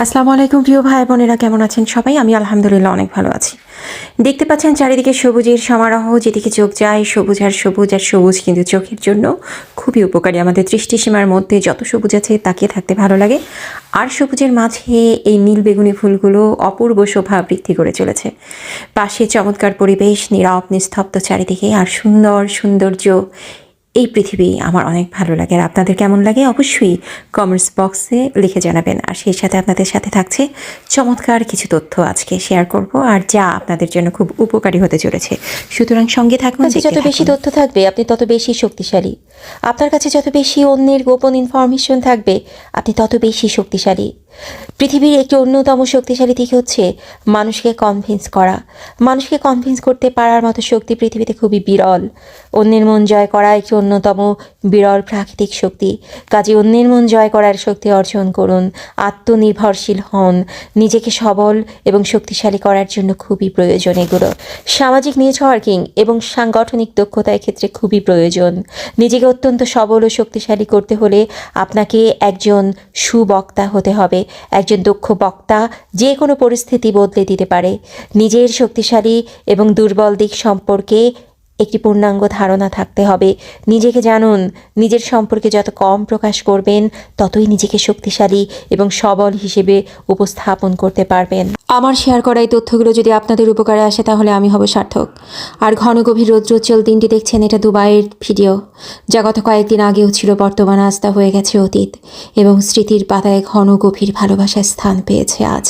আসসালামু আলাইকুম প্রিয় ভাই বোনেরা, কেমন আছেন সবাই? আমি আলহামদুলিল্লাহ অনেক ভালো আছি। দেখতে পাচ্ছেন চারিদিকে সবুজের সমারোহ, যেদিকে চোখ যায় সবুজ আর সবুজ আর সবুজ, কিন্তু চোখের জন্য খুবই উপকারী। আমাদের দৃষ্টিসীমার মধ্যে যত সবুজ আছে তাকিয়ে থাকতে ভালো লাগে, আর সবুজের মাঝে এই নীল বেগুনি ফুলগুলো অপূর্ব শোভা বৃদ্ধি করে চলেছে। পাশে চমৎকার পরিবেশ, নীরব নিস্তব্ধ চারিদিকে, আর সুন্দর সৌন্দর্য। এই পৃথিবী আমার অনেক ভালো লাগে। আর আপনাদের কেমন লাগে অবশ্যই কমেন্টস বক্সে লিখে জানাবেন। আর সেই সাথে আপনাদের সাথে থাকছে চমৎকার কিছু তথ্য আজকে শেয়ার করব, আর যা আপনাদের জন্য খুব উপকারী হতে চলেছে। সুতরাং সঙ্গে থাকুন। যত বেশি তথ্য থাকবে আপনি তত বেশি শক্তিশালী। আপনার কাছে যত বেশি অন্যের গোপন ইনফরমেশন থাকবে আপনি তত বেশি শক্তিশালী। পৃথিবীর একটি অন্যতম শক্তিশালী দিক হচ্ছে মানুষকে কনভিন্স করা। মানুষকে কনভিন্স করতে পারার মতো শক্তি পৃথিবীতে খুবই বিরল। অন্যের মন জয় করা একটি অন্যতম বিরল প্রাকৃতিক শক্তি। কাজে অন্যের মন জয় করার শক্তি অর্জন করুন, আত্মনির্ভরশীল হন। নিজেকে সবল এবং শক্তিশালী করার জন্য খুবই প্রয়োজন এগুলো। সামাজিক নেটওয়ার্কিং এবং সাংগঠনিক দক্ষতা ক্ষেত্রে খুবই প্রয়োজন। নিজেকে অত্যন্ত সবল ও শক্তিশালী করতে হলে আপনাকে একজন সুবক্তা হতে হবে। একজন দক্ষ বক্তা যে কোনো পরিস্থিতি বদলে দিতে পারে। নিজের শক্তিশালী এবং দুর্বল দিক সম্পর্কে একটি পূর্ণাঙ্গ ধারণা থাকতে হবে। নিজেকে জানুন। নিজের সম্পর্কে যত কম প্রকাশ করবেন ততই নিজেকে শক্তিশালী এবং সবল হিসেবে উপস্থাপন করতে পারবেন। আমার শেয়ার করা এই তথ্যগুলো যদি আপনাদের উপকারে আসে তাহলে আমি হব সার্থক। আর ঘন গভীর রৌদ্রোজ্জ্বল দিনটি দেখছেন, এটা দুবাইয়ের ভিডিও, যা গত কয়েকদিন আগেও ছিল, বর্তমানে আজ তা হয়ে গেছে অতীত এবং স্মৃতির পাতায় ঘন গভীর ভালোবাসার স্থান পেয়েছে আজ।